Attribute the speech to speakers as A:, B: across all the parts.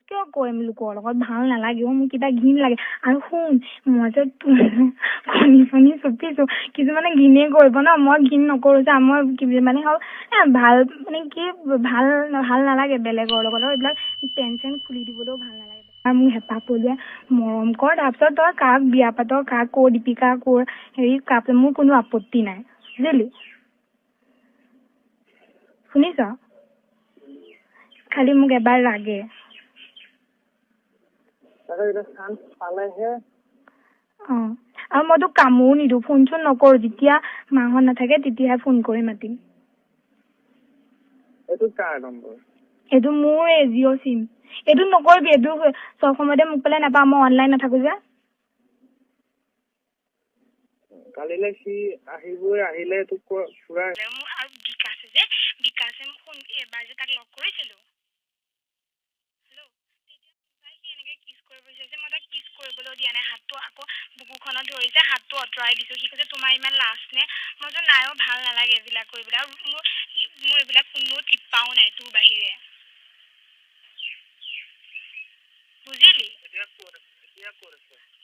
A: কিয় কৰিম লোকৰ লগত ভাল নালাগে মোৰ কিবা ঘিণ লাগে আৰু শুন মই যে কণী চুপিছো কিছুমানে ঘিণে কৰিব ন মই ঘিণ নকৰো যে মই মানে হ'ল ভাল মানে কি ভাল নালাগে বেলেগৰ লগত আৰু এইবিলাক টেনচন খুলি দিবলৈও ভাল নালাগে আৰু মোক হেঁপাহ পলোৱাই মৰম কৰ তাৰপিছত তই কাক বিয়া পাত কাক কৰ দীপিকা কৰ হেৰি কাক মোৰ কোনো আপত্তি নাই বুজিলি শুনিছ খালি মোক এবাৰ লাগে আৰু মই তোক কামো নিদিওঁ ফোন চোন নকৰো যেতিয়া মাহঁত নাথাকে তেতিয়াহে ফোন কৰি মাতিম এইটো মোৰ জিঅ' চিম এইটো নকৰিবি এইটো চব সময়তে মোক পেলাই নাপাওঁ মই অনলাইন নাথাকো যে কালিলে সি আহিলে তোক পুৰা মোৰ আৰু বিকাশে মোক ফোন এবাৰ যে তাক লগ কৰিছিলো কৰিবলৈ দিয়া নাই হাতটো আকৌ বুকুখনত ধৰিছে হাতটো অঁতৰাই দিছো সি কৈছে তোমাৰ ইমান লাজ নে মই যে নাইও ভাল নালাগে এইবিলাক কৰিবলৈ আৰু মোৰ এইবিলাক কোনো টিপাও নাই তোৰ বাহিৰে বুজিলি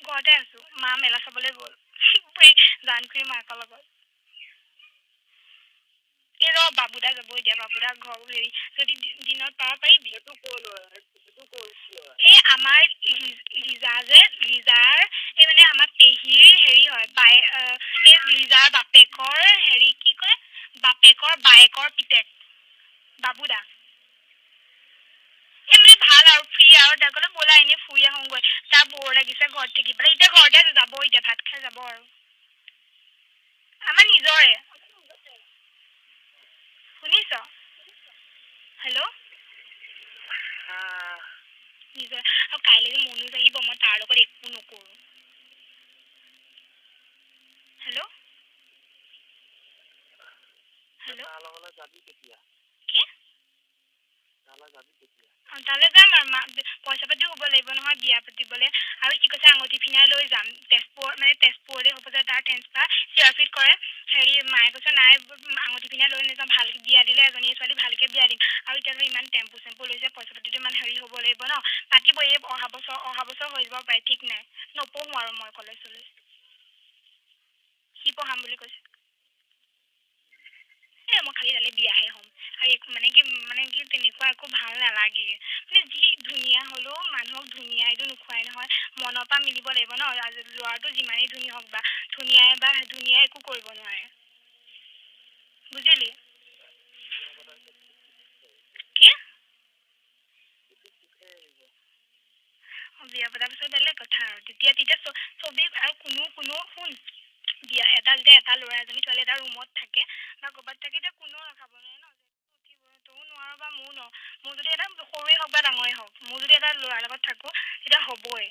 A: ঘৰতে আছো মা মেলা চাবলৈ গ'ল জানকুৰি মাকৰ লগত এই ৰ বাবুদা যাব এতিয়া বাবুদা ঘৰ হেৰি যদি দিনত পাব পাৰিবি এই আমাৰ লিজাৰ এই মানে আমাৰ পেহীৰ হেৰি হয় এই লিজাৰ বাপেকৰ হেৰি কি কয় বাপেকৰ বায়েকৰ পিতেক বাবুদা এই মানে ভাল আৰু ফ্ৰী আৰু তাৰ ক'লে ব'লা এনেই ফুৰি আহোঁগৈ তাৰ বৰ লাগিছে ঘৰত থাকি পেলাই এতিয়া ঘৰতে যাব এতিয়া ভাত খাই যাব আৰু আমাৰ নিজৰে শুনিছ হেল্ল' নিজৰ আৰু কাইলৈ যে মনোজ আহিব মই তাৰ লগত একো নকৰোঁ হেল্ল' কি তালৈ যাম আৰু পইচা পাতিও হ'ব লাগিব নহয় বিয়া পাতিবলৈ আৰু কি কৈছে আঙুঠি পিন্ধাই লৈ যাম তেজপুৰতে হ'ব যে তাৰ ট্ৰেন্সফাৰ চিআৰপিত কৰে হেৰি মায়ে কৈছে নাই আঙুঠি পিন্ধাই লৈ নাযাম ভালকৈ বিয়া দিলে এজনী ছোৱালী ভালকৈ বিয়া দিম আৰু এতিয়া ইমান টেম্পু লৈছে পইচা পাতিটো ইমান হেৰি হ'ব লাগিব ন পাতিব এই অহা বছৰ হৈ যাব পাৰে ঠিক নাই নপঢ়োঁ আৰু মই কলেজলৈ সি পঢ়াম বুলি কৈছে মই খালি তালে বিয়াহে হ'ম আৰু একো মানে কি তেনেকুৱা একো ভাল নালাগে মানে যি ধুনীয়া হ'লেও মানুহক ধুনীয়া এইটো নোখোৱাই নহয় মনৰ পৰা মিলিব লাগিব ন ল'ৰাটো যিমানেই ধুনীয়া হওক বা ধুনীয়াই একো কৰিব নোৱাৰে বুজিলি কি বিয়া পতাৰ পিছত বেলেগ কথা আৰু তেতিয়া চবেই আৰু কোনো শুন বিয়া যেতিয়া এটা ল'ৰা এজনী ছোৱালী এটা ৰুমত থাকে বা ক'ৰবাত থাকে এতিয়া কোনেও ৰখাব নোৱাৰে ন উঠিব তয়ো নোৱাৰ বা ময়ো নোৱাৰো মোৰ যদি এটা সৰুৱে হওক বা ডাঙৰেই হওক মোৰ যদি এটা ল'ৰাৰ লগত থাকোঁ তেতিয়া হ'বই